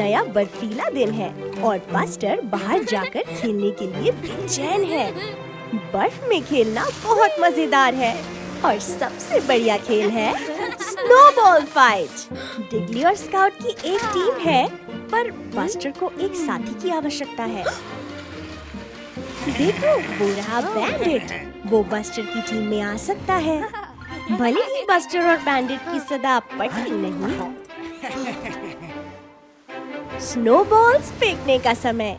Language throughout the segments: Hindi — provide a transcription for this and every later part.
नया बर्फीला दिन है और बस्टर बाहर जाकर खेलने के लिए बेचैन है। बर्फ में खेलना बहुत मजेदार है और सबसे बढ़िया खेल है स्नोबॉल फाइट। डिगली और स्काउट की एक टीम है, पर बस्टर को एक साथी की आवश्यकता है। देखो, वो रहा बैंडिट। वो बस्टर की टीम में आ सकता है, भले ही बस्टर और बैंडिट की सदा पटती नहीं। स्नोबॉल्स फेंकने का समय।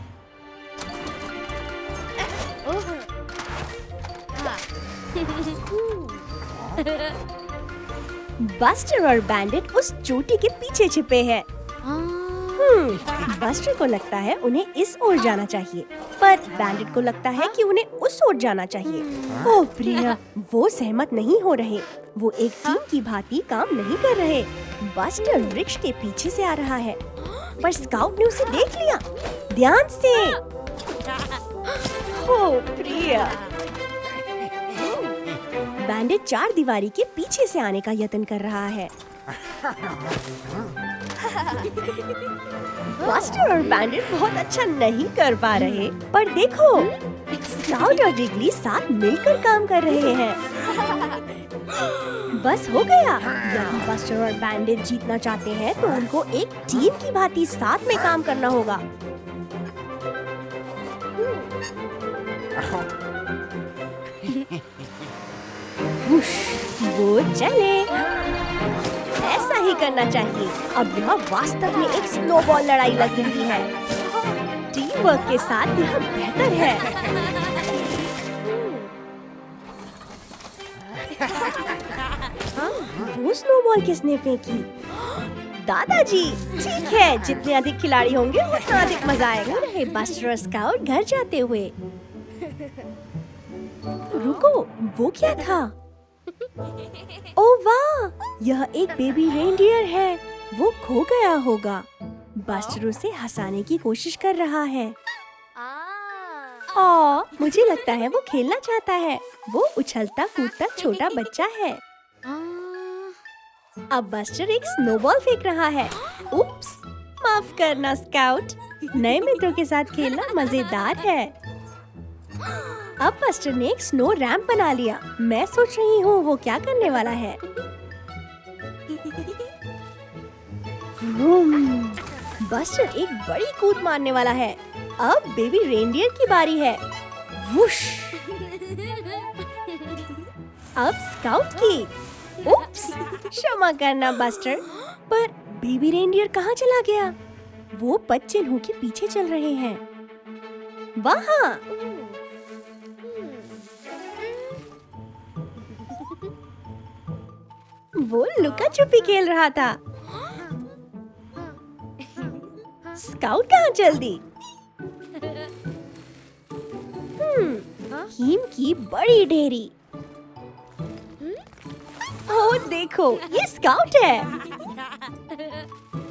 बस्टर और बैंडिट उस चोटी के पीछे छिपे हैं। बस्टर को लगता है उन्हें इस ओर जाना चाहिए, पर बैंडिट को लगता है कि उन्हें उस ओर जाना चाहिए। ओह प्रिया, वो सहमत नहीं हो रहे। वो एक टीम की भांति काम नहीं कर रहे। बस्टर वृक्ष के पीछे से आ रहा है, पर स्काउट ने उसे देख लिया। ध्यान से। ओह प्रिया। बैंडिट चार दीवारी के पीछे से आने का यत्न कर रहा है। बस्टर और बैंडिट बहुत अच्छा नहीं कर पा रहे, पर देखो, स्काउट और डिगली साथ मिलकर काम कर रहे हैं। बस हो गया। यदि बस्टर और बैंडिट जीतना चाहते हैं तो उनको एक टीम की भांति साथ में काम करना होगा। वो चले। ऐसा ही करना चाहिए। अब यह वास्तव में एक स्नोबॉल लड़ाई लग रही है। टीम वर्क के साथ यह बेहतर है। वो स्नोबॉल किसने फेंकी? दादाजी। ठीक है, जितने अधिक खिलाड़ी होंगे उतना अधिक मजा आएगा। रहे बस्टर और स्काउट घर जाते हुए। रुको, वो क्या था? ओह वाह, यह एक बेबी रेनडियर है। वो खो गया होगा। बस्टर उसे हंसाने की कोशिश कर रहा है। मुझे लगता है वो खेलना चाहता है। वो उछलता कूदता छोटा बच्चा है। अब बस्टर एक स्नोबॉल फेंक रहा है। उप्स, माफ करना स्काउट। नए मित्रों के साथ खेलना मजेदार है। अब बस्टर ने एक स्नो रैंप बना लिया। मैं सोच रही हूँ वो क्या करने वाला है। बस्टर एक बड़ी कूद मारने वाला है। अब बेबी रेनडियर की बारी है। वुश। अब स्काउट की। उप्स, क्षमा करना बस्टर, पर बेबी रेनडियर कहाँ चला गया? वो पद चिन्हों के पीछे चल रहे हैं। वहाँ। वो लुका छुपी खेल रहा था। स्काउट कहाँ चल दी? हिम की बड़ी ढेरी। ओह देखो, ये स्काउट है।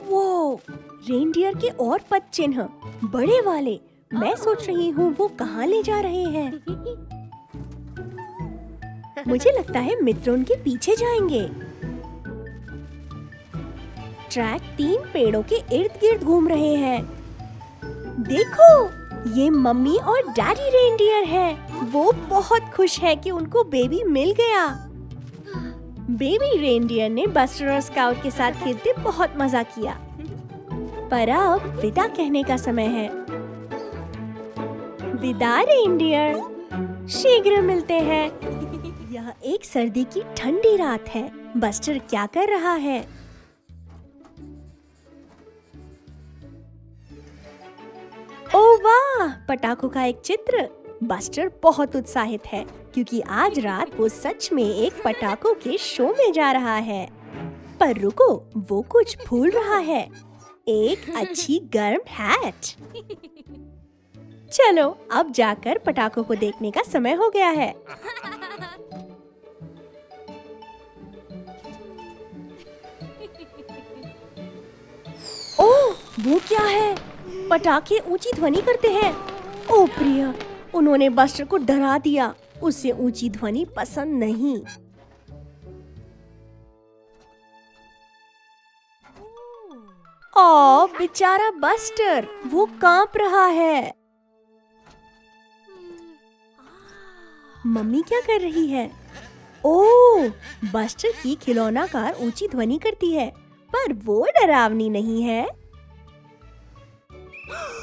वो रेनडियर के और पद चिन्ह, बड़े वाले। मैं सोच रही हूँ वो कहाँ ले जा रहे हैं। मुझे लगता है मित्र उनके पीछे जाएंगे। ट्रैक 3 पेड़ों के इर्द गिर्द घूम रहे हैं। देखो, ये मम्मी और डैडी रेनडियर हैं। वो बहुत खुश है कि उनको बेबी मिल गया। बेबी रेनडियर ने बस्टर और स्काउट के साथ खेलते बहुत मजा किया, पर अब विदा कहने का समय है। विदा रेनडियर, शीघ्र मिलते हैं। यह एक सर्दी की ठंडी रात है। बस्टर क्या कर रहा है? ओह वाह, पटाखों का एक चित्र। बस्टर बहुत उत्साहित है क्योंकि आज रात वो सच में एक पटाखों के शो में जा रहा है। पर रुको, वो कुछ भूल रहा है। एक अच्छी गर्म हैट। चलो, अब जाकर पटाखों को देखने का समय हो गया है। ओह, वो क्या है? पटाखे ऊंची ध्वनि करते हैं। ओह प्रिया, उन्होंने बस्टर को डरा दिया। उसे ऊंची ध्वनि पसंद नहीं। ओ बेचारा बस्टर, वो कांप रहा है। मम्मी क्या कर रही है? ओह, बस्टर की खिलौना कार ऊंची ध्वनि करती है, पर वो डरावनी नहीं है।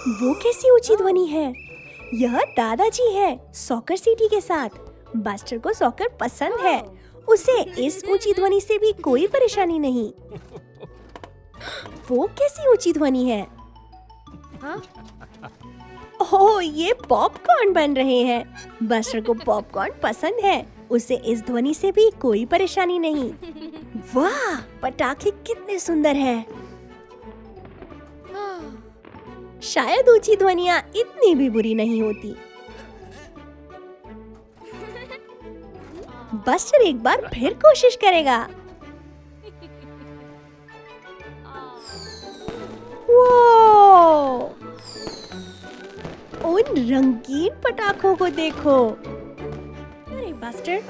वो कैसी ऊंची ध्वनि है? यह दादाजी है सॉकर सीटी के साथ। बस्टर को सॉकर पसंद है, उसे इस ऊंची ध्वनि से भी कोई परेशानी नहीं। वो कैसी ऊंची ध्वनि है? ओह, ये पॉपकॉर्न बन रहे हैं। बस्टर को पॉपकॉर्न पसंद है, उसे इस ध्वनि से भी कोई परेशानी नहीं। वाह, पटाखे कितने सुंदर हैं। शायद ऊंची ध्वनियाँ इतनी भी बुरी नहीं होती। बस्टर एक बार फिर कोशिश करेगा। वो, उन रंगीन पटाखों को देखो। अरे बस्टर,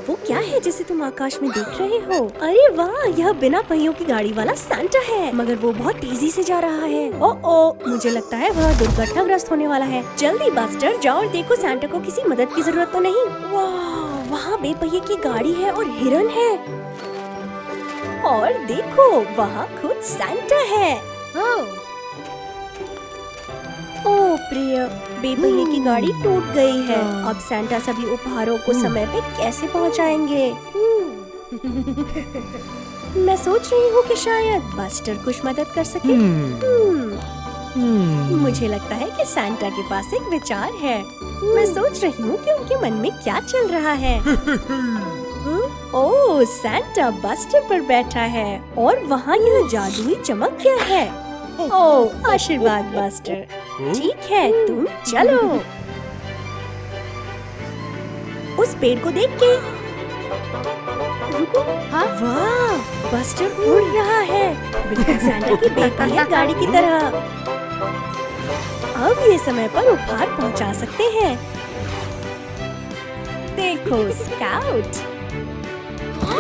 वो क्या है जिसे तुम आकाश में देख रहे हो? अरे वाह, यह बिना पहियों की गाड़ी वाला सांता है, मगर वो बहुत तेजी से जा रहा है। ओह, मुझे लगता है वह दुर्घटनाग्रस्त होने वाला है। जल्दी बस्टर, जाओ और देखो सांता को किसी मदद की जरूरत तो नहीं। वाह, वहाँ बेपहिए की गाड़ी है और हिरन है। और देखो, वहाँ खुद सांता है। ओह प्रिय, बेपहिए की गाड़ी टूट गई है। अब सांता सभी उपहारों को समय पे कैसे पहुंचाएंगे? मैं सोच रही हूँ कि शायद बस्टर कुछ मदद कर सके। मुझे लगता है कि सांता के पास एक विचार है। मैं सोच रही हूँ कि उनके मन में क्या चल रहा है। ओह, सांता बस्टर पर बैठा है और वहाँ यह जादुई चमक क्या है? ओह, आशीर्वाद बस्टर। ठीक है, तुम चलो। उस पेड़ को देख के रुको। हाँ? वाह, बस्टर उड़ रहा है, बिल्कुल सांता की बेपहिया गाड़ी की तरह। अब ये समय पर उपहार पहुंचा सकते हैं। देखो स्काउट,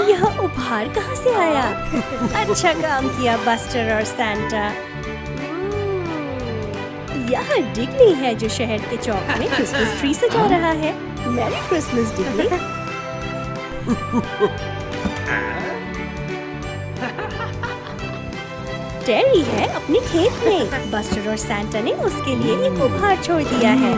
यह उपहार कहाँ से आया? अच्छा काम किया बस्टर और सांता। यह डिग्ली है जो शहर के चौक में क्रिसमस ट्री सजा रहा है। Merry Christmas डिग्ली। टेरी है अपने खेत में। बस्टर और सांता ने उसके लिए एक उपहार छोड़ दिया है।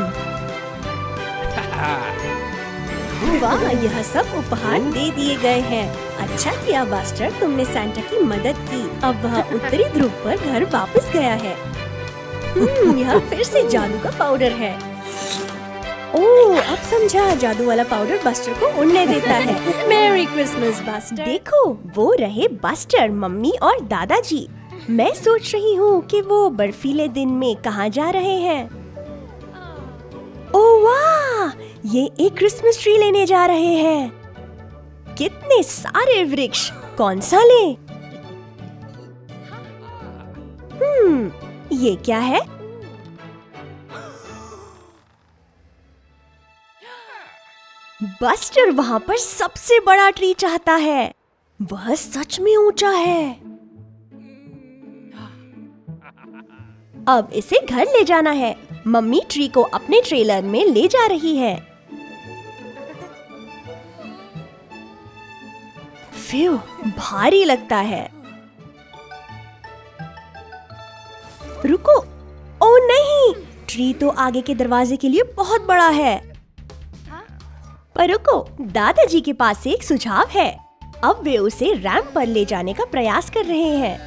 वाह, यह सब उपहार दे दिए गए हैं। अच्छा किया बस्टर, तुमने सांता की मदद की। अब वह उत्तरी ध्रुव पर घर वापस गया है। यह फिर से जादू का पाउडर है। ओह, अब समझा, जादू वाला पाउडर बस्टर को उड़ने देता है। Merry Christmas buster. देखो, वो रहे बस्टर, मम्मी और दादाजी। मैं सोच रही हूँ कि वो बर्फीले दिन में कहाँ जा रहे हैं। ओह वाह, ये एक क्रिसमस ट्री लेने जा रहे हैं। कितने सारे वृक्ष, कौन सा लें? ये क्या है? बस्टर वहाँ पर सबसे बड़ा ट्री चाहता है। वह सच में ऊंचा है। अब इसे घर ले जाना है। मम्मी ट्री को अपने ट्रेलर में ले जा रही है। फ्यू, भारी लगता है। रुको, ओ नहीं, ट्री तो आगे के दरवाजे के लिए बहुत बड़ा है। पर रुको, दादाजी के पास एक सुझाव है। अब वे उसे रैंप पर ले जाने का प्रयास कर रहे हैं।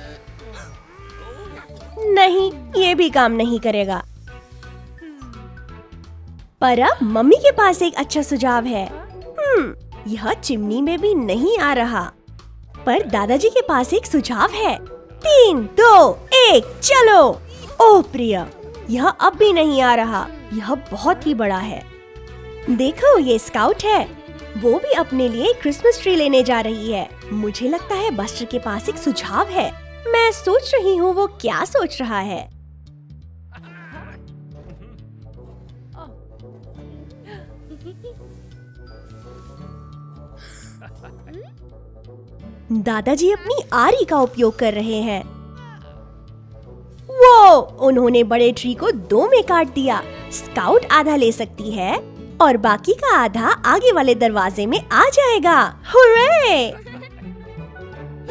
नहीं, ये भी काम नहीं करेगा। पर अब मम्मी के पास एक अच्छा सुझाव है। यह चिमनी में भी नहीं आ रहा। पर दादाजी के पास एक सुझाव है। 3, 2, 1, चलो। ओह प्रिया, यह अब भी नहीं आ रहा। यह बहुत ही बड़ा है। देखो, ये स्काउट है। वो भी अपने लिए क्रिसमस ट्री लेने जा रही है। मुझे लगता है बस्टर के पास एक सुझाव है। मैं सोच रही हूँ वो क्या सोच रहा है। दादाजी अपनी आरी का उपयोग कर रहे हैं। वो उन्होंने बड़े ट्री को दो में काट दिया। स्काउट आधा ले सकती है और बाकी का आधा आगे वाले दरवाजे में आ जाएगा। हुर्रे!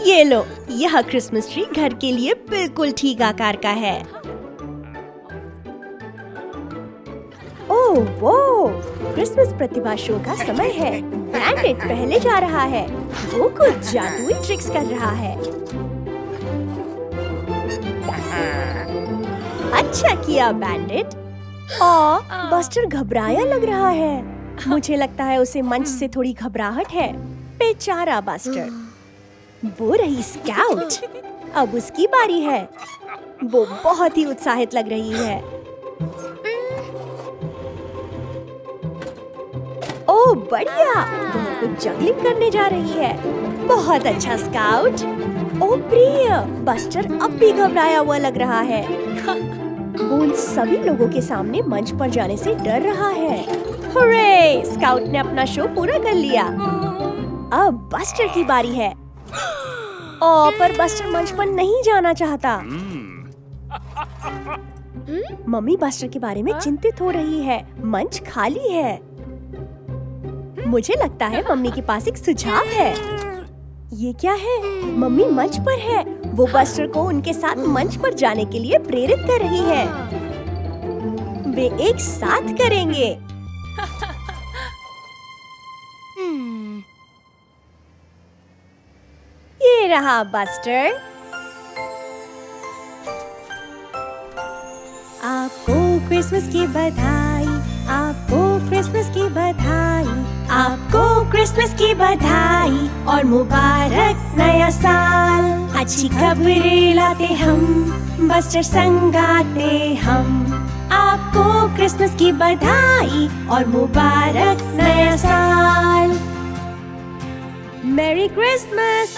ये लो, यह क्रिसमस ट्री घर के लिए बिल्कुल ठीक आकार का है। ओह वो क्रिसमस प्रतिभा शो का समय है। बैंडिट पहले जा रहा है। वो कुछ जादुई ट्रिक्स कर रहा है। अच्छा किया बैंडिट। बस्टर घबराया लग रहा है। मुझे लगता है उसे मंच से थोड़ी घबराहट है। बेचारा बस्टर। वो रही स्काउट। अब उसकी बारी है। वो बहुत ही उत्साहित लग रही है। ओह बढ़िया, वो कुछ जगलिंग करने जा रही है। बहुत अच्छा स्काउट। ओह प्रिय, बस्टर अब भी घबराया हुआ लग रहा है। वो उन सभी लोगों के सामने मंच पर जाने से डर रहा है। हुर्रे! स्काउट ने अपना शो पूरा कर लिया। अब बस्टर की बारी है। पर बस्टर मंच पर नहीं जाना चाहता। मम्मी बस्टर के बारे में चिंतित हो रही है। मंच खाली है। मुझे लगता है मम्मी के पास एक सुझाव है। ये क्या है? मम्मी मंच पर है। वो बस्टर को उनके साथ मंच पर जाने के लिए प्रेरित कर रही है। वे एक साथ करेंगे। ये रहा बस्टर। आपको क्रिसमस की बधाई, आपको क्रिसमस की बधाई, आपको क्रिसमस की बधाई और मुबारक नया साल। अच्छी खबरें लाते हम, बस्टर संग गाते हम। आपको क्रिसमस की बधाई और मुबारक नया साल। मेरी क्रिसमस।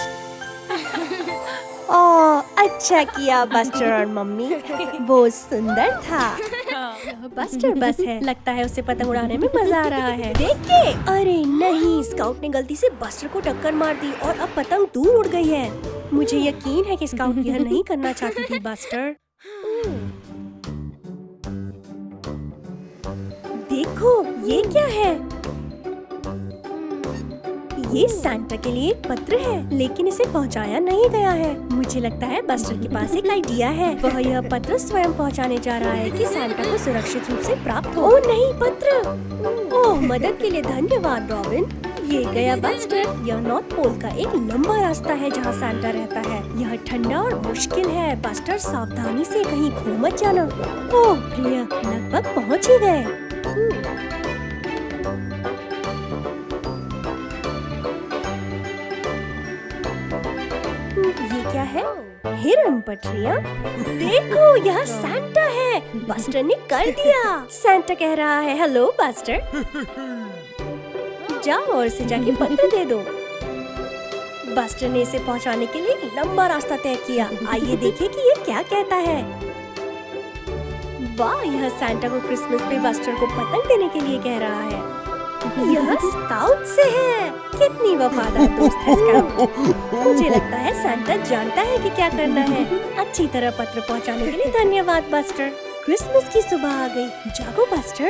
ओह अच्छा किया बस्टर और मम्मी। वो सुंदर था। बस्टर बस है। लगता है उसे पतंग उड़ाने में मजा आ रहा है। देख के। अरे नहीं, स्काउट ने गलती से बस्टर को टक्कर मार दी और अब पतंग दूर उड़ गई है। मुझे यकीन है कि स्काउट यह नहीं करना चाहती थी बस्टर। देखो ये क्या है? ये सांता के लिए एक पत्र है, लेकिन इसे पहुंचाया नहीं गया है। मुझे लगता है बस्टर के पास एक आइडिया है। वह यह पत्र स्वयं पहुंचाने जा रहा है कि सांता को सुरक्षित रूप से प्राप्त हो। ओह नहीं, पत्र। ओह मदद के लिए धन्यवाद रॉबिन। ये गया बस्टर। यह नॉर्थ पोल का एक लंबा रास्ता है जहाँ सांता रहता है। यह ठंडा और मुश्किल है। बस्टर सावधानी से कहीं खो मत जाना। ओह प्रिय, लगभग पहुँच ही गए। ये क्या है? हिरन पटरियाँ। देखो यह सांता है। बस्टर ने कर दिया। सांता कह रहा है हेलो बस्टर। जाओ और इसे जाके पत्र दे दो। बस्टर ने इसे पहुंचाने के लिए एक लंबा रास्ता तय किया। आइए देखें कि ये क्या कहता है। वाह, यह सांता को क्रिसमस पे बस्टर को पतंग देने के लिए कह रहा है। यह स्काउट से है। कितनी वफादार दोस्त है स्काउट। मुझे लगता है सांता जानता है कि क्या करना है। अच्छी तरह पत्र पहुंचाने के लिए धन्यवाद बस्टर। क्रिसमस की सुबह आ गई। जागो बस्टर।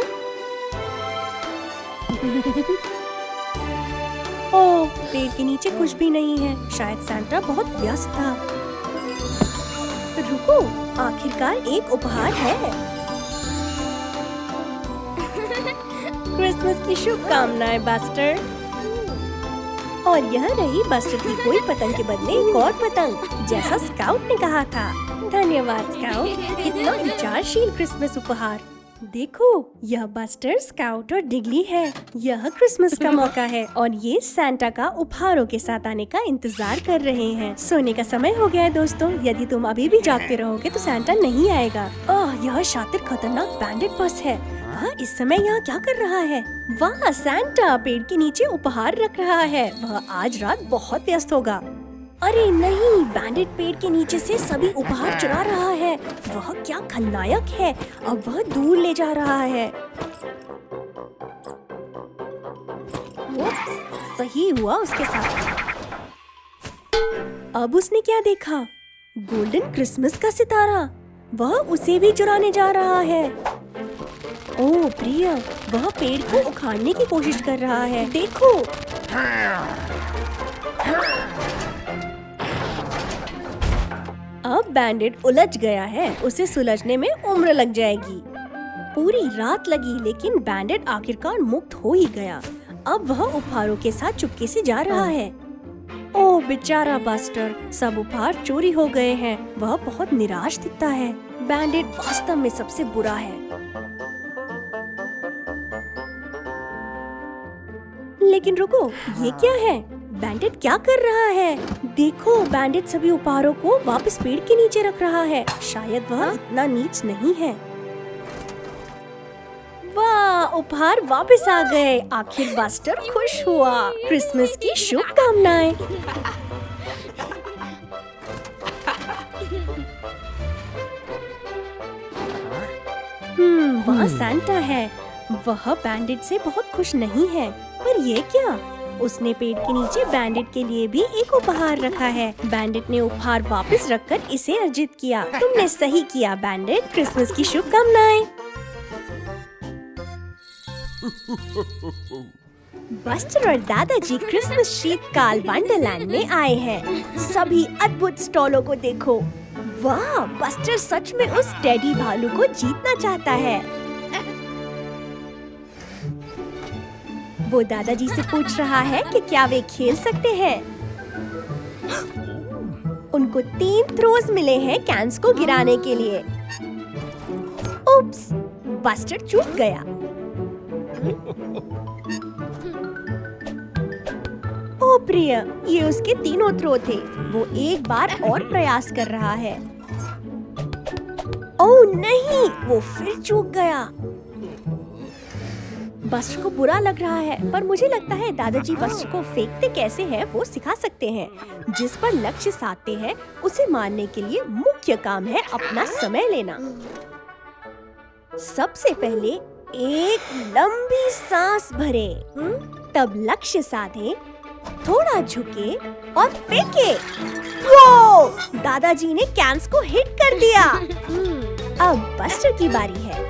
ओह, पेड़ के नीचे कुछ भी नहीं है। शायद सांता बहुत व्यस्त था। रुको, आखिरकार एक उपहार है। क्रिसमस की शुभकामनाएं बस्टर। और यह रही बस्टर की कोई पतंग के बदले एक और पतंग, जैसा स्काउट ने कहा था। धन्यवाद स्काउट, कितना विचारशील क्रिसमस उपहार। देखो, यह बस्टर, स्काउट और डिगली है। यह क्रिसमस का मौका है और ये सांता का उपहारों के साथ आने का इंतजार कर रहे हैं। सोने का समय हो गया है दोस्तों। यदि तुम अभी भी जागते रहोगे तो सांता नहीं आएगा। यह शातिर खतरनाक बैंडिट बस है। वह इस समय यहाँ क्या कर रहा है? वाह, सांता पेड़ के नीचे उपहार रख रहा है। वह आज रात बहुत व्यस्त होगा। अरे नहीं, बैंडिट पेड़ के नीचे से सभी उपहार चुरा रहा है। वह क्या खलनायक है। अब वह दूर ले जा रहा है। सही हुआ उसके साथ। अब उसने क्या देखा? गोल्डन क्रिसमस का सितारा। वह उसे भी चुराने जा रहा है। ओह प्रिया, वह पेड़ को उखाड़ने की कोशिश कर रहा है। देखो। अब बैंडेड उलझ गया है, उसे सुलझने में उम्र लग जाएगी। पूरी रात लगी लेकिन बैंडेड आखिरकार मुक्त हो ही गया। अब वह उपहारों के साथ चुपके से जा रहा है। ओह बेचारा बस्टर, सब उपहार चोरी हो गए हैं। वह बहुत निराश दिखता है। बैंडेड वास्तव में सबसे बुरा है। लेकिन रुको, ये क्या है? बैंडेड क्या कर रहा है? देखो, बैंडेड सभी उपहारों को वापस पेड़ के नीचे रख रहा है। शायद वह इतना नीच नहीं है। वाह, उपहार वापस आ गए। आखिर बस्टर खुश हुआ। क्रिसमस की शुभकामनाएं। वहाँ सैंटा है। वह बैंडेड से बहुत खुश नहीं है। पर ये क्या? उसने पेड़ के नीचे बैंडेड के लिए भी एक उपहार रखा है। बैंडेड ने उपहार वापस रखकर इसे अर्जित किया। तुमने सही किया बैंडेड। क्रिसमस की शुभकामनाएं। बस्टर और दादाजी क्रिसमस शीतकाल वंडरलैंड में आए हैं। सभी अद्भुत स्टॉलों को देखो। वाह, बस्टर सच में उस टेडी भालू को जीतना चाहता है। वो दादाजी से पूछ रहा है कि क्या वे खेल सकते हैं। उनको 3 थ्रोज मिले हैं कैंस को गिराने के लिए। उप्स, बस्टर चूक गया। ओ प्रिया, ये उसके 3 थ्रो थे। वो एक बार और प्रयास कर रहा है। ओह नहीं, वो फिर चूक गया। बस्टर को बुरा लग रहा है, पर मुझे लगता है दादाजी बस्टर को फेंकते कैसे हैं वो सिखा सकते हैं। जिस पर लक्ष्य साधते हैं उसे मारने के लिए मुख्य काम है अपना समय लेना। सबसे पहले एक लंबी सांस भरे, तब लक्ष्य साधे, थोड़ा झुके और फेंके। वो दादाजी ने कैंस को हिट कर दिया। अब बस्टर की बारी है।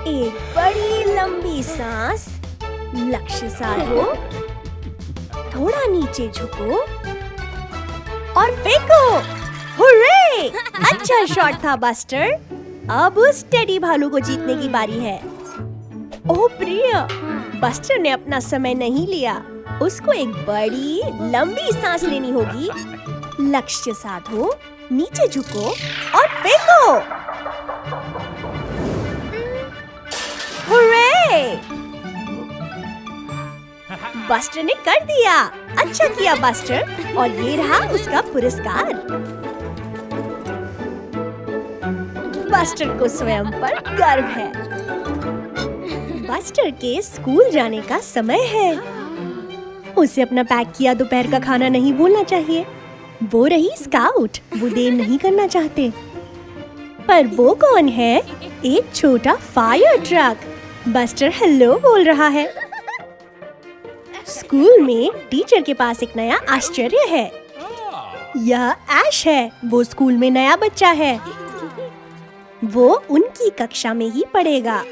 एक बड़ी लंबी सांस, लक्ष्य साधो, थोड़ा नीचे झुको और फेंको। हुर्रे! अच्छा शॉट था बस्टर। अब उस टेडी भालू को जीतने की बारी है। ओह प्रिया, बस्टर ने अपना समय नहीं लिया। उसको एक बड़ी लंबी सांस लेनी होगी। लक्ष्य साधो, नीचे झुको और फेंको। हुर्रे! बस्टर ने कर दिया। अच्छा किया बस्टर, और ये रहा उसका पुरस्कार। बस्टर को स्वयं पर गर्व है। बस्टर के स्कूल जाने का समय है। उसे अपना पैक किया दोपहर का खाना नहीं भूलना चाहिए। वो रही स्काउट, वो देर नहीं करना चाहते। पर वो कौन है? एक छोटा फायर ट्रक। बस्टर हेलो बोल रहा है। स्कूल में टीचर के पास एक नया आश्चर्य है। यह ऐश है। वो स्कूल में नया बच्चा है। वो उनकी कक्षा में ही पढ़ेगा।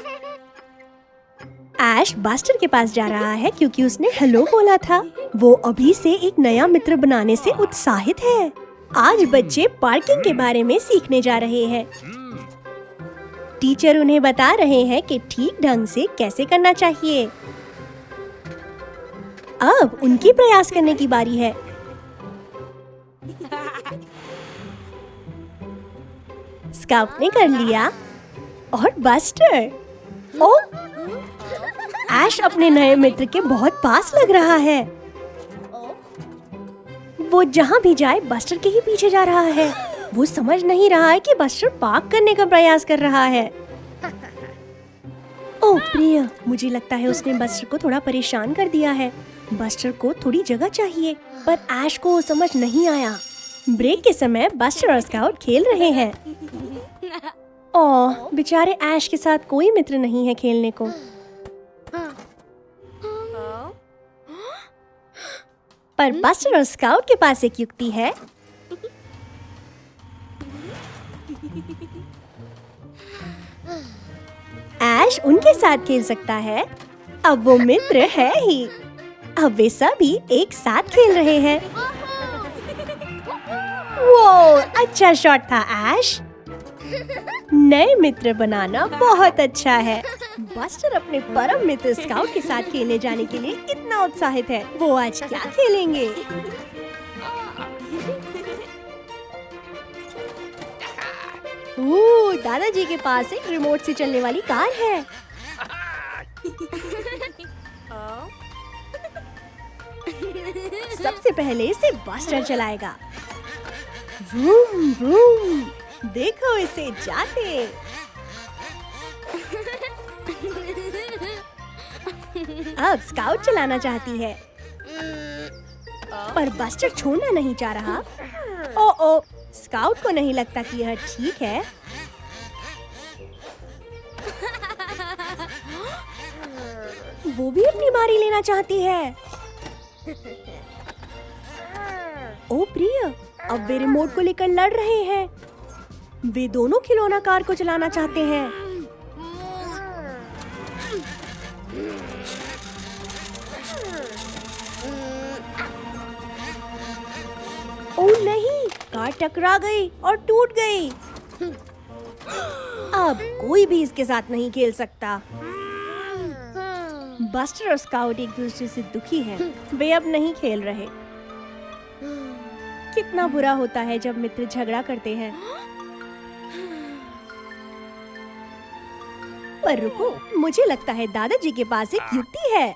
ऐश बस्टर के पास जा रहा है क्योंकि उसने हेलो बोला था। वो अभी से एक नया मित्र बनाने से उत्साहित है। आज बच्चे पार्किंग के बारे में सीखने जा रहे हैं। टीचर उन्हें बता रहे हैं कि ठीक ढंग से कैसे करना चाहिए। अब उनकी प्रयास करने की बारी है। स्काउट ने कर लिया और बस्टर। ओ, ऐश अपने नए मित्र के बहुत पास लग रहा है। वो जहाँ भी जाए बस्टर के ही पीछे जा रहा है। वो समझ नहीं रहा है कि बस्टर पार्क करने का प्रयास कर रहा है। ओह प्रिया, मुझे लगता है उसने बस्टर को थोड़ा परेशान कर दिया है। बस्टर को थोड़ी जगह चाहिए, पर ऐश को समझ नहीं आया। ब्रेक के समय बस्टर और स्काउट खेल रहे हैं। ओह, बेचारे ऐश के साथ कोई मित्र नहीं है खेलने को। पर बस्टर और स्काउट के पास एक युक्ति है। उनके साथ खेल सकता है। अब वो मित्र है ही। अब वे सभी एक साथ खेल रहे हैं। वो अच्छा शॉट था ऐश। नए मित्र बनाना बहुत अच्छा है। बस्टर अपने परम मित्र स्काउट के साथ खेलने जाने के लिए कितना उत्साहित है। वो आज क्या खेलेंगे? दादाजी के पास एक रिमोट से चलने वाली कार है। सबसे पहले इसे बस्टर चलाएगा। वूम वूम, देखो इसे जाते। अब स्काउट चलाना चाहती है, पर बस्टर छोड़ना नहीं चाह रहा। ओ, स्काउट को नहीं लगता कि यह ठीक है। वो भी अपनी बारी लेना चाहती है। ओ प्रिय, अब वे रिमोट को लेकर लड़ रहे हैं। वे दोनों खिलौना कार को चलाना चाहते हैं। ओ नहीं, कार टकरा गई और टूट गई। अब कोई भी इसके साथ नहीं खेल सकता। बस्टर और स्काउट एक दूसरे से दुखी हैं। वे अब नहीं खेल रहे। कितना बुरा होता है जब मित्र झगड़ा करते हैं। पर रुको, मुझे लगता है दादाजी के पास एक युक्ति है।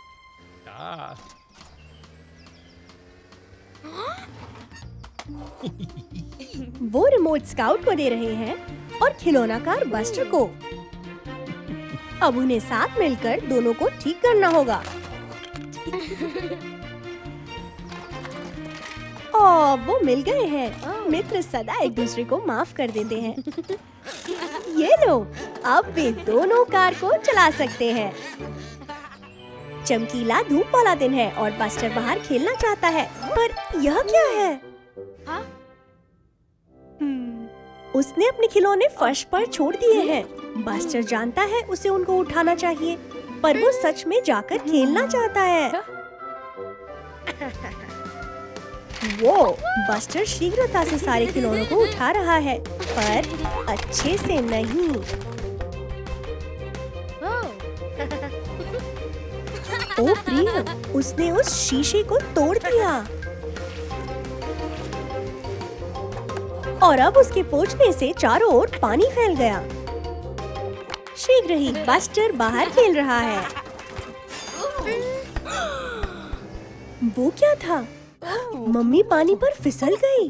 वो रिमोट स्काउट को दे रहे हैं और खिलौना कार बस्टर को। अब उन्हें साथ मिलकर दोनों को ठीक करना होगा। वो मिल गए हैं। मित्र सदा एक दूसरे को माफ कर देते हैं। ये लो, अब वे दोनों कार को चला सकते हैं। चमकीला धूप वाला दिन है और बस्टर बाहर खेलना चाहता है, पर यह क्या है? उसने अपने खिलौने फर्श पर छोड़ दिए हैं। बस्टर जानता है उसे उनको उठाना चाहिए, पर वो सच में जाकर खेलना चाहता है। वो बस्टर शीघ्रता से सारे खिलौनों को उठा रहा है, पर अच्छे से नहीं। ओ प्रिय, उसने उस शीशे को तोड़ दिया और अब उसके पहुंचने से चारों ओर पानी फैल गया। शीघ्र ही बस्टर बाहर खेल रहा है। वो क्या था? मम्मी पानी पर फिसल गई।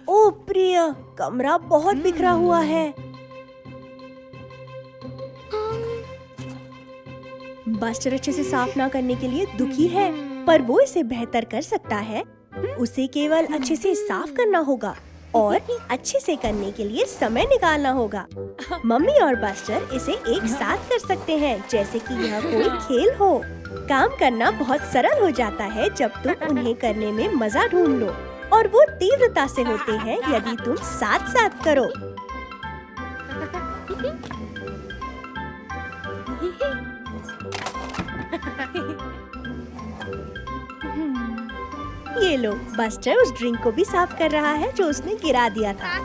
ओ प्रिय, कमरा बहुत बिखरा हुआ है। बस्टर अच्छे से साफ ना करने के लिए दुखी है, पर वो इसे बेहतर कर सकता है। उसे केवल अच्छे से साफ करना होगा और अच्छे से करने के लिए समय निकालना होगा। मम्मी और बस्टर इसे एक साथ कर सकते हैं, जैसे कि यह कोई खेल हो। काम करना बहुत सरल हो जाता है जब तुम उन्हें करने में मजा ढूंढ लो, और वो तीव्रता से होते हैं यदि तुम साथ साथ करो। ये लो, बस्टर उस ड्रिंक को भी साफ कर रहा है जो उसने गिरा दिया था।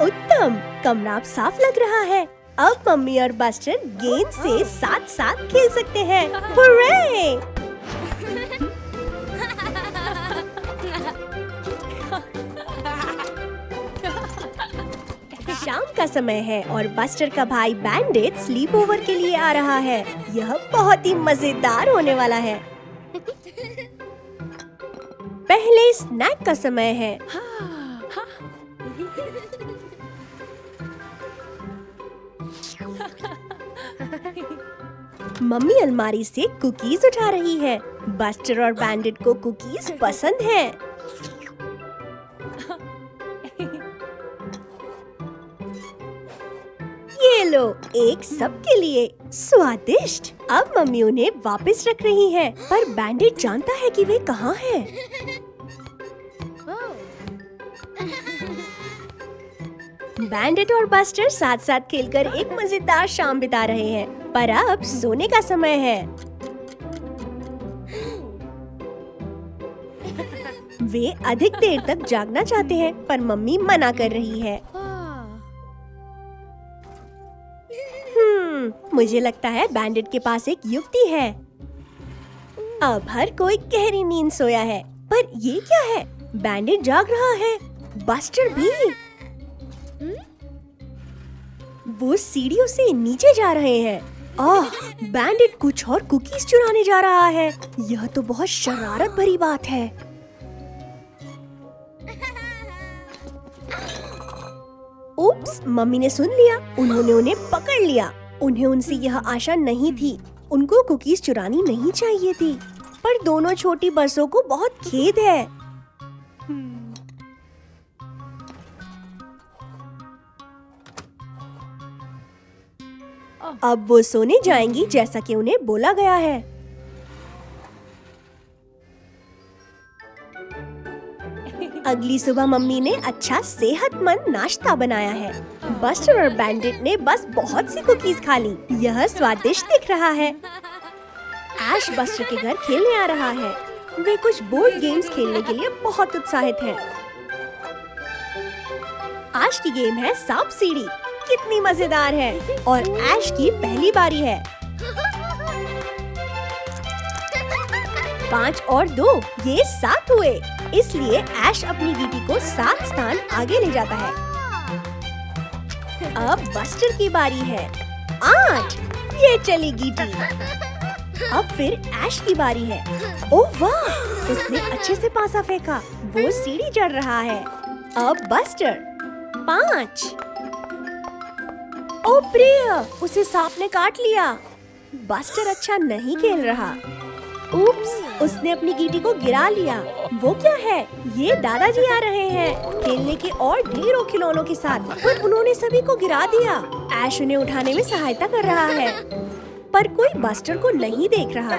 उत्तम, कमरा अब साफ लग रहा है। अब मम्मी और बस्टर गेंद से साथ साथ खेल सकते हैं। हुर्रे! शाम का समय है और बस्टर का भाई बैंडिट स्लीप ओवर के लिए आ रहा है। यह बहुत ही मजेदार होने वाला है। पहले स्नैक का समय है। मम्मी अलमारी से कुकीज उठा रही है। बस्टर और बैंडिट को कुकीज पसंद है। ये लो, एक सबके लिए। स्वादिष्ट। अब मम्मी उन्हें वापस रख रही है, पर बैंडिट जानता है कि वे कहाँ हैं। बैंडिट और बस्टर साथ साथ खेलकर एक मजेदार शाम बिता रहे हैं, पर अब सोने का समय है। वे अधिक देर तक जागना चाहते हैं, पर मम्मी मना कर रही है। मुझे लगता है बैंडिट के पास एक युक्ति है। अब हर कोई गहरी नींद सोया है, पर ये क्या है? बैंडिट जाग रहा है, बस्टर भी। वो सीढ़ियों से नीचे जा रहे हैं। बैंडिट कुछ और कुकीज चुराने जा रहा है। यह तो बहुत शरारत भरी बात है। उप्स, मम्मी ने सुन लिया। उन्होंने उन्हें पकड़ लिया। उन्हें उनसे यह आशा नहीं थी। उनको कुकीज चुरानी नहीं चाहिए थी, पर दोनों छोटी बसों को बहुत खेद है। अब वो सोने जाएंगी जैसा कि उन्हें बोला गया है। अगली सुबह मम्मी ने अच्छा सेहतमंद नाश्ता बनाया है। बस्टर और बैंडिट ने बस बहुत सी कुकीज खा ली। यह स्वादिष्ट दिख रहा है। ऐश बस्टर के घर खेलने आ रहा है। वे कुछ बोर्ड गेम्स खेलने के लिए बहुत उत्साहित हैं। आज की गेम है सांप सीढ़ी। कितनी मजेदार है। और ऐश की पहली बारी है। 5 और 2 ये 7 हुए। इसलिए ऐश अपनी गीटी को 7 स्थान आगे ले जाता है। अब बस्टर की बारी है। 8 ये चली गीटी। अब फिर ऐश की बारी है। ओह वाह, उसने अच्छे से पासा फेंका। वो सीढ़ी चढ़ रहा है। अब बस्टर 5। ओ प्रिय, उसे सांप ने काट लिया। बस्टर अच्छा नहीं खेल रहा। उप्स, उसने अपनी गीटी को गिरा लिया। वो क्या है? ये दादाजी आ रहे हैं खेलने के और ढेरों खिलौनों के साथ, पर उन्होंने सभी को गिरा दिया। ऐश उन्हें उठाने में सहायता कर रहा है, पर कोई बस्टर को नहीं देख रहा।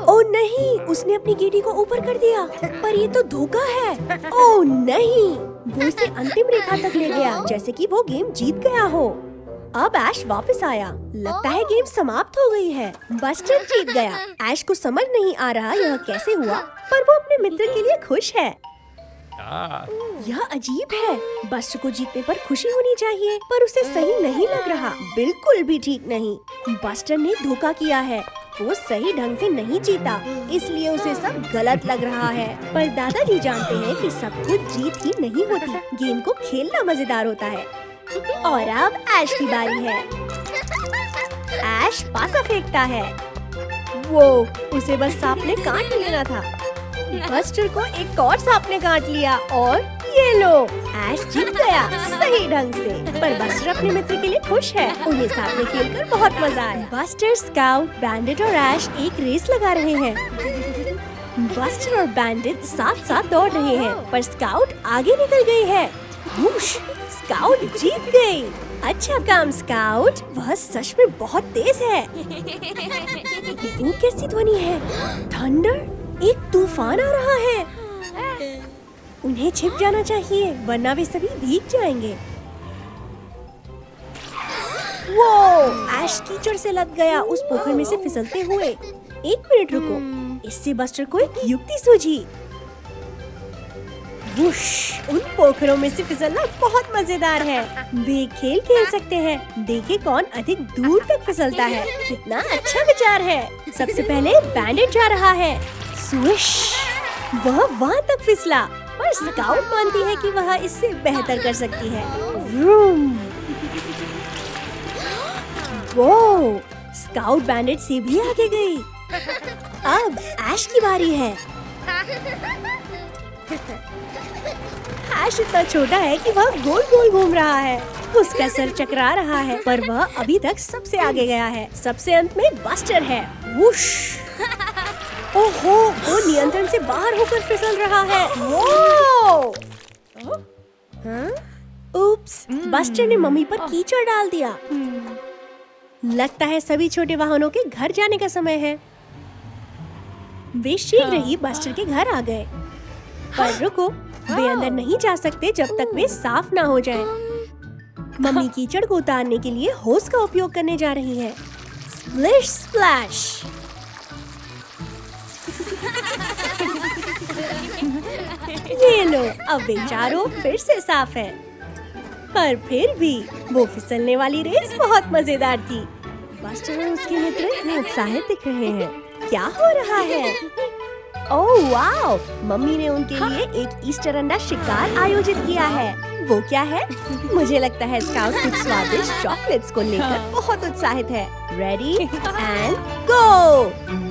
ओह नहीं, उसने अपनी गीटी को ऊपर कर दिया, पर ये तो धोखा है। ओह नहीं, वो इसे अंतिम रेखा तक ले गया, जैसे कि वो गेम जीत गया हो। अब ऐश वापस आया। लगता है गेम समाप्त हो गई है। बस्टर जीत गया। ऐश को समझ नहीं आ रहा यह कैसे हुआ, पर वो अपने मित्र के लिए खुश है। यह अजीब है। बस्टर को जीतने पर खुशी होनी चाहिए, पर उसे सही नहीं लग रहा। बिल्कुल भी ठीक नहीं। बस्टर ने धोखा किया है। वो सही ढंग से नहीं जीता, इसलिए उसे सब गलत लग रहा है। पर दादाजी जानते हैं कि सब कुछ जीत ही नहीं होती। गेम को खेलना मजेदार होता है। और अब ऐश की बारी है। ऐश पासा फेंकता है। वो, उसे बस सांप ने काट लेना था। बस्टर को एक और सांप ने काट लिया और ये लो, ऐश जीत गया सही ढंग से। पर बस्टर अपने मित्र के लिए खुश है। उन्हें साथ में खेलकर बहुत मजा आया। बस्टर, स्काउट, बैंडिट और ऐश एक रेस लगा रहे हैं। बस्टर और बैंडिट साथ साथ दौड़ रहे हैं, पर स्काउट आगे निकल गई है। स्काउट जीत गई। अच्छा काम स्काउट, वह सच में बहुत तेज है। वो कैसी ध्वनि है? थंडर, एक तूफान आ रहा है। उन्हें छिप जाना चाहिए, वरना वे सभी भीग जाएंगे। वो, ऐश कीचड़ से लग गया, उस पोखर में से फिसलते हुए। 1 मिनट रुको, इससे बस्टर को एक युक्ति सूझी। वुश, उन पोखरों में से फिसलना बहुत मजेदार है। वे खेल खेल सकते हैं। देखें कौन अधिक दूर तक फिसलता है। कितना अच्छा विचार है। सबसे पहले बैंडिट जा रहा है। स्विश, वह वहाँ तक फिसला, पर स्काउट मानती है कि वह इससे बेहतर कर सकती है। व्रूम, वो, स्काउट बैंडिट से भी आगे गई। अब ऐश की बारी है। ऐश इतना छोटा है कि वह गोल गोल घूम रहा है। उसका सर चकरा रहा है, पर वह अभी तक सबसे आगे गया है। सबसे अंत में बस्टर है। वुश, ओहो, वो नियंत्रण से बाहर होकर फिसल रहा है। वो, उप्स, बस्टर ने मम्मी पर कीचड़ डाल दिया। लगता है सभी छोटे वाहनों के घर जाने का समय है। वे शीघ्र ही बस्टर के घर आ गए। पर रुको, वे अंदर नहीं जा सकते जब तक वे साफ ना हो जाएं। मम्मी कीचड़ को उतारने के लिए होस का उपयोग करने जा रही है। स्प्लिश स्प्लैश। ये लो, अब वे चारों फिर से साफ है। पर फिर भी वो फिसलने वाली रेस बहुत मजेदार थी। बस्टर और उसके मित्र इतने उत्साहित दिख रहे हैं। क्या हो रहा है? Oh wow! मम्मी ने उनके लिए एक ईस्टर अंडा शिकार आयोजित किया है। वो क्या है? मुझे लगता है स्काउट कुछ स्वादिष्ट चॉकलेट्स को लेकर बहुत उत्साहित है। Ready and go!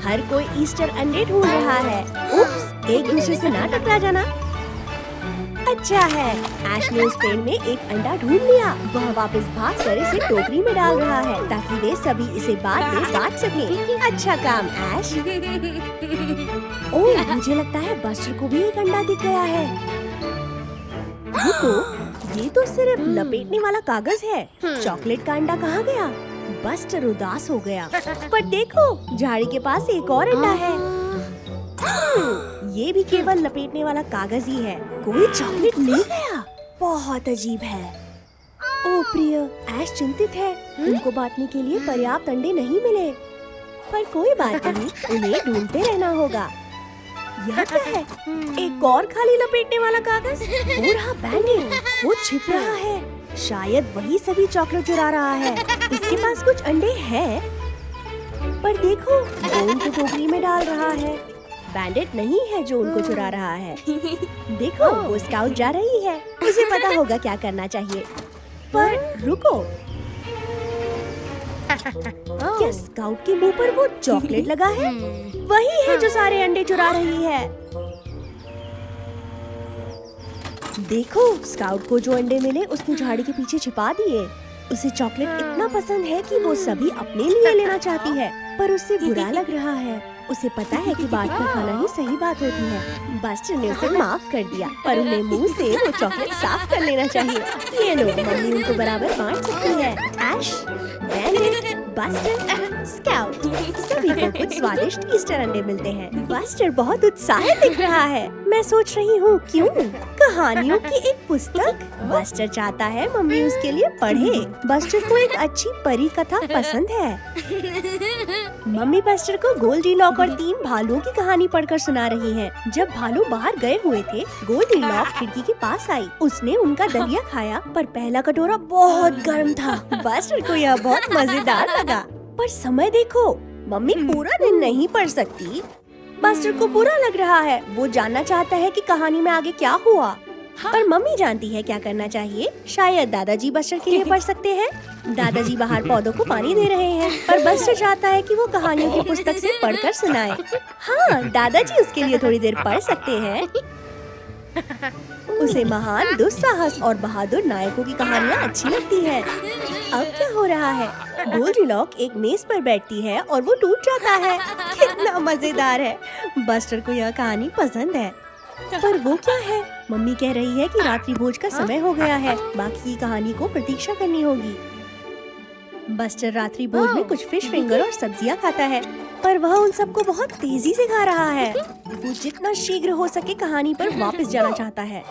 हर कोई ईस्टर अंडे ढूंढ रहा है। उप्स, एक दूसरे से ना टकरा जाना। अच्छा है, ऐश ने उस पेड़ में एक अंडा ढूंढ लिया। वह वापस भागकर इसे टोकरी में डाल रहा है ताकि वे सभी इसे बाद में बांट सकें। अच्छा काम ऐश। ओह, मुझे लगता है बस्टर को भी एक अंडा दिख गया है। रुको, ये तो सिर्फ लपेटने वाला कागज है। चॉकलेट का अंडा कहाँ गया? बस्टर उदास हो गया। पर देखो, झाड़ी के पास एक और अंडा है। ये भी केवल लपेटने वाला कागज ही है। कोई चॉकलेट ले गया। बहुत अजीब है। ओ प्रिय, ऐश चिंतित है। उनको बांटने के लिए पर्याप्त अंडे नहीं मिले। पर कोई बात नहीं, उन्हें ढूंढते रहना होगा। यह क्या है? एक और खाली लपेटने वाला कागज। वो रहा बैंडेड। वो छिप रहा है। शायद वही सभी चॉकलेट चुरा रहा है। उसके पास कुछ अंडे हैं। पर देखो, वो उनको टोकरी में डाल रहा है। बैंडेड नहीं है जो उनको चुरा रहा है। देखो, वो स्काउट जा रही है। उसे पता होगा क्या करना चाहिए। पर रुको, क्या स्काउट के मुंह पर वो चॉकलेट लगा है? वही है जो सारे अंडे चुरा रही है। देखो, स्काउट को जो अंडे मिले उसने झाड़ी के पीछे छिपा दिए। उसे चॉकलेट इतना पसंद है कि वो सभी अपने लिए लेना चाहती है, पर उससे बुरा लग रहा है। उसे पता है कि बांट कर खाना ही सही बात होती है। बस्टर ने उसे माफ कर दिया, पर उन्हें मुंह से वो चॉकलेट साफ कर लेना चाहिए। ये लो, मम्मी उनको बराबर बांट सकती है। ऐश, बैंडेड, बस्टर, स्काउट, सभी को कुछ स्वादिष्ट ईस्टर अंडे मिलते हैं। बस्टर बहुत उत्साहित दिख रहा है। मैं सोच रही हूँ क्यों? कहानियों की एक पुस्तक। बस्टर चाहता है मम्मी उसके लिए पढ़े। बस्टर को एक अच्छी परी कथा पसंद है। मम्मी बस्टर को गोल्डीलॉक और 3 भालुओं की कहानी पढ़कर सुना रही है। जब भालू बाहर गए हुए थे, गोल्डीलॉक खिड़की के पास आई। उसने उनका दलिया खाया, पर पहला कटोरा बहुत गर्म था। बस्टर को यह बहुत मजेदार लगा। पर समय देखो, मम्मी पूरा दिन नहीं पढ़ सकती। बस्टर को बुरा लग रहा है। वो जानना चाहता है कि कहानी में आगे क्या हुआ। पर मम्मी जानती है क्या करना चाहिए। शायद दादाजी बस्टर के लिए पढ़ सकते हैं। दादाजी बाहर पौधों को पानी दे रहे हैं, पर बस्टर चाहता है कि वो कहानियों की पुस्तक से पढ़कर सुनाए। हाँ, दादाजी उसके लिए थोड़ी देर पढ़ सकते हैं। उसे महान दुस्साहस और बहादुर नायकों की कहानियाँ अच्छी लगती है। अब क्या हो रहा है? गोल्डीलॉक एक मेज पर बैठती है और वो टूट जाता है। कितना मजेदार है। बस्टर को यह कहानी पसंद है। पर वो क्या है? मम्मी कह रही है कि रात्रि भोज का समय हो गया है। बाकी की कहानी को प्रतीक्षा करनी होगी। बस्टर रात्रि भोज में कुछ फिश फिंगर और सब्जियां खाता है, पर वह उन सबको बहुत तेजी से खा रहा है। वो जितना शीघ्र हो सके कहानी पर वापस जाना चाहता है।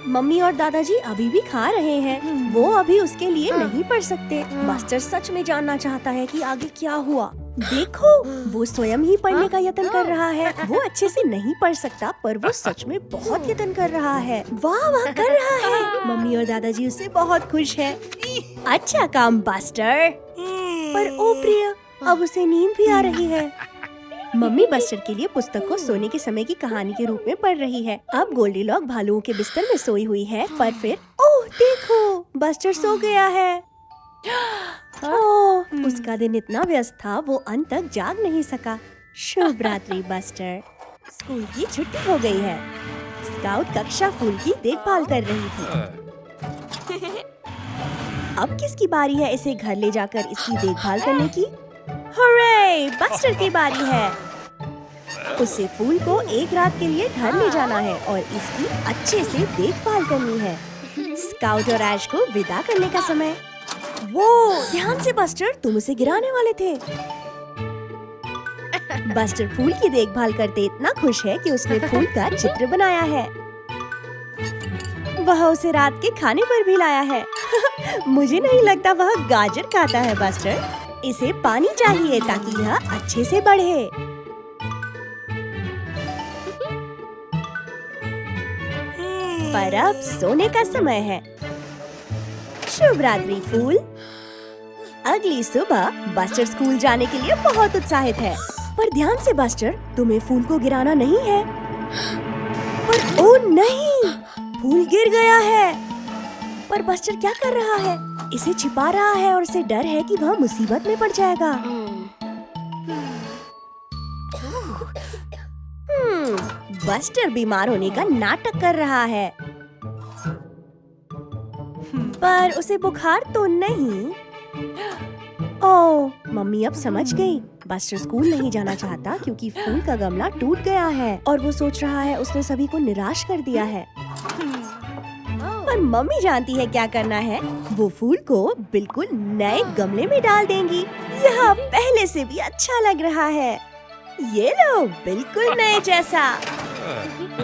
मम्मी और दादाजी अभी भी खा रहे हैं। वो अभी उसके लिए नहीं पढ़ सकते। बस्टर सच में जानना चाहता है कि आगे क्या हुआ। देखो, वो स्वयं ही पढ़ने का यत्न कर रहा है। वो अच्छे से नहीं पढ़ सकता, पर वो सच में बहुत यत्न कर रहा है। वाह वाह कर रहा है। मम्मी और दादाजी उससे बहुत खुश हैं। अच्छा काम बस्टर। पर ओ प्रिय, अब उसे नींद भी आ रही है। मम्मी बस्टर के लिए पुस्तक को सोने के समय की कहानी के रूप में पढ़ रही है। अब गोल्डीलॉक भालुओं के बिस्तर में सोई हुई है, पर फिर ओह देखो, बस्टर सो गया है। ओह, उसका दिन इतना व्यस्त था, वो अंत तक जाग नहीं सका। शुभ रात्रि बस्टर। स्कूल की छुट्टी हो गई है। स्काउट कक्षा फूल की देखभाल कर रही थी। अब किसकी बारी है इसे घर ले जाकर इसकी देखभाल करने की? हूरे! बस्टर की बारी है। उसे फूल को एक रात के लिए घर ले जाना है और इसकी अच्छे से देखभाल करनी है। स्काउट और ऐश को विदा करने का समय। वो ध्यान से बस्टर, तुम उसे गिराने वाले थे। बस्टर फूल की देखभाल करते इतना खुश है कि उसने फूल का चित्र बनाया है। वह उसे रात के खाने पर भी लाया है। मुझे नहीं लगता वह गाजर खाता है बस्टर। इसे पानी चाहिए ताकि यह अच्छे से बढ़े। पर अब सोने का समय है। शुभ रात्रि फूल। अगली सुबह बस्टर स्कूल जाने के लिए बहुत उत्साहित है। पर ध्यान से बस्टर, तुम्हें फूल को गिराना नहीं है। पर ओ नहीं, फूल गिर गया है। पर बस्टर क्या कर रहा है? इसे छिपा रहा है और उसे डर है कि वह मुसीबत में पड़ जाएगा। बस्टर बीमार होने का नाटक कर रहा है। पर उसे बुखार तो नहीं। ओह, मम्मी अब समझ गई। बस्टर स्कूल नहीं जाना चाहता क्योंकि फूल का गमला टूट गया है और वो सोच रहा है उसने सभी को निराश कर दिया है। पर मम्मी जानती है क्या करना है। वो फूल को बिल्कुल नए गमले में डाल देंगी। यह पहले से भी अच्छा लग रहा है। ये लो, बिल्कुल नए जैसा।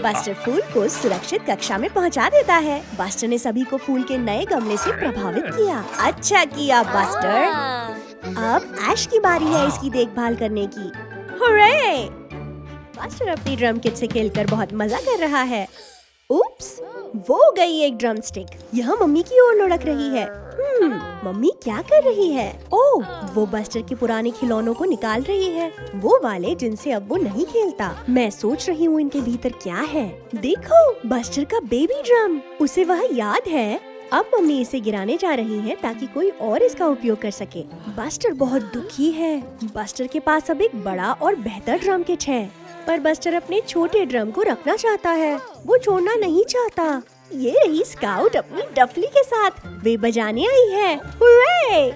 बस्टर फूल को सुरक्षित कक्षा में पहुंचा देता है। बस्टर ने सभी को फूल के नए गमले से प्रभावित किया। अच्छा किया बस्टर। अब ऐश की बारी है इसकी देखभाल करने की। हुर्रे! बस्टर अपनी ड्रम किट से खेलकर बहुत मजा कर रहा है। उप्स, वो गई एक ड्रम स्टिक। यह मम्मी की ओर लुढ़क रही है। मम्मी क्या कर रही है? ओह, वो बस्टर के पुराने खिलौनों को निकाल रही है। वो वाले जिनसे अब वो नहीं खेलता। मैं सोच रही हूँ इनके भीतर क्या है। देखो, बस्टर का बेबी ड्रम। उसे वह याद है। अब मम्मी इसे गिराने जा रही है ताकि कोई और इसका उपयोग कर सके। बस्टर बहुत दुखी है। बस्टर के पास अब एक बड़ा और बेहतर ड्रम किट है। पर बस्टर अपने छोटे ड्रम को रखना चाहता है। वो छोड़ना नहीं चाहता। ये रही स्काउट अपनी डफली के साथ। वे बजाने आई है। हुर्रे!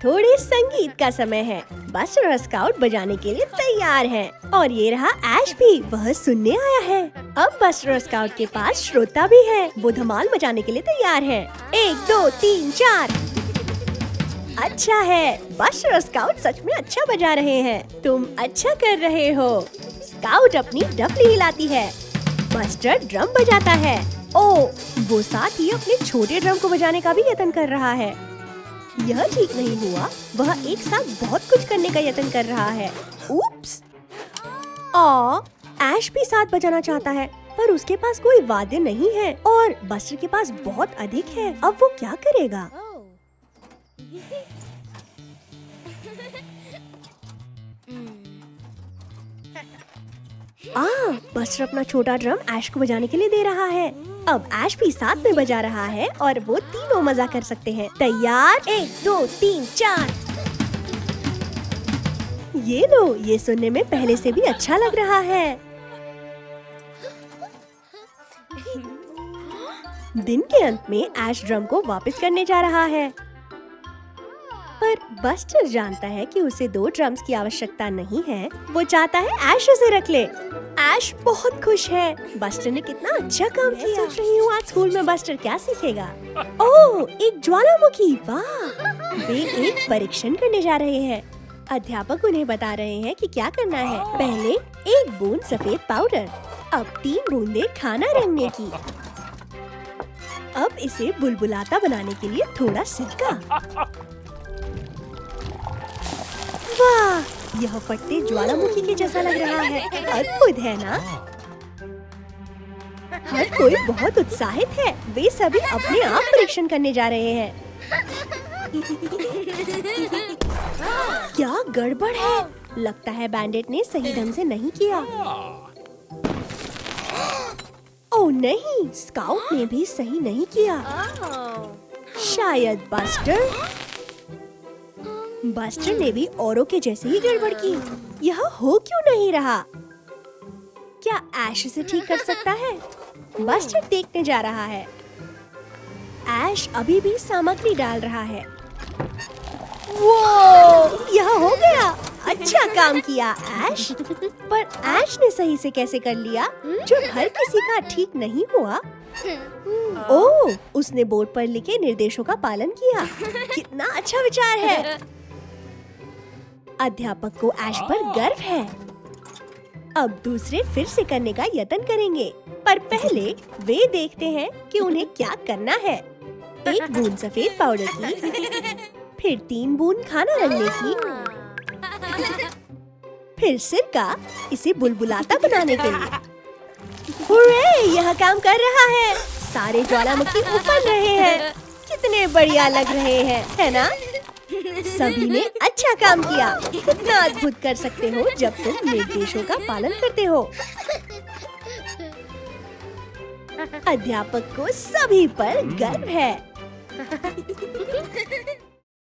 थोड़े संगीत का समय है। बस्टर और स्काउट बजाने के लिए तैयार हैं। और ये रहा ऐश भी, वह सुनने आया है। अब बस्टर और स्काउट के पास श्रोता भी है। वो धमाल बजाने के लिए तैयार है। 1 2 3 4। अच्छा है, बस्टर और स्काउट सच में अच्छा बजा रहे हैं। तुम अच्छा कर रहे हो। स्काउट अपनी डफली हिलाती है। बस्टर ड्रम बजाता है। ओह, वो साथ ही अपने छोटे ड्रम को बजाने का भी यत्न कर रहा है। यह ठीक नहीं हुआ। वह एक साथ बहुत कुछ करने का यत्न कर रहा है। उप्स! ऐश भी साथ बजाना चाहता है, पर उसके पास कोई वाद्य नहीं है और बस्टर के पास बहुत अधिक है। अब वो क्या करेगा? बस्टर अपना छोटा ड्रम ऐश को बजाने के लिए दे रहा है। अब ऐश भी साथ में बजा रहा है और वो तीनों मजा कर सकते हैं। तैयार? 1 2 3 4। ये लो, ये सुनने में पहले से भी अच्छा लग रहा है। दिन के अंत में ऐश ड्रम को वापस करने जा रहा है। पर बस्टर जानता है कि उसे 2 ड्रम्स की आवश्यकता नहीं है। वो चाहता है ऐश उसे रख ले। ऐश बहुत खुश है। बस्टर ने कितना अच्छा काम किया। सोच रही हूँ आज स्कूल में बस्टर क्या सीखेगा। ओह, एक ज्वालामुखी। वाह! वे एक परीक्षण करने जा रहे हैं। अध्यापक उन्हें बता रहे हैं कि क्या करना है। पहले 1 बूंद सफेद पाउडर, अब 3 बूंदे खाना रंगने की। अब इसे बुलबुलाता बनाने के लिए थोड़ा सिरका। वाह! यह फटते ज्वालामुखी के जैसा लग रहा है। अद्भुत है ना? हर कोई बहुत उत्साहित है। वे सभी अपने आप परीक्षण करने जा रहे हैं। क्या गड़बड़ है? लगता है बैंडेट ने सही ढंग से नहीं किया। ओह नहीं, स्काउट ने भी सही नहीं किया। शायद बस्टर ने भी औरों के जैसे ही गड़बड़ की। यह हो क्यों नहीं रहा? क्या ऐश इसे ठीक कर सकता है? बस्टर देखने जा रहा है। ऐश अभी भी सामग्री डाल रहा है। वो, यह हो गया। अच्छा काम किया ऐश। पर ऐश ने सही से कैसे कर लिया जो हर किसी का ठीक नहीं हुआ? ओह, उसने बोर्ड पर लिखे निर्देशों का पालन किया। कितना अच्छा विचार है। अध्यापक को ऐश पर गर्व है। अब दूसरे फिर से करने का यत्न करेंगे। पर पहले वे देखते हैं कि उन्हें क्या करना है। 1 बूंद सफेद पाउडर की, फिर 3 बूंद खाना रंगने की, फिर सिरका, इसे बुलबुलाता बनाने के लिए। हुर्रे, यह काम कर रहा है। सारे ज्वालामुखी उफल रहे हैं। कितने बढ़िया लग रहे हैं, है ना? सभी ने अच्छा काम किया। कितना अद्भुत कर सकते हो जब तुम निर्देशों का पालन करते हो। अध्यापक को सभी पर गर्व है।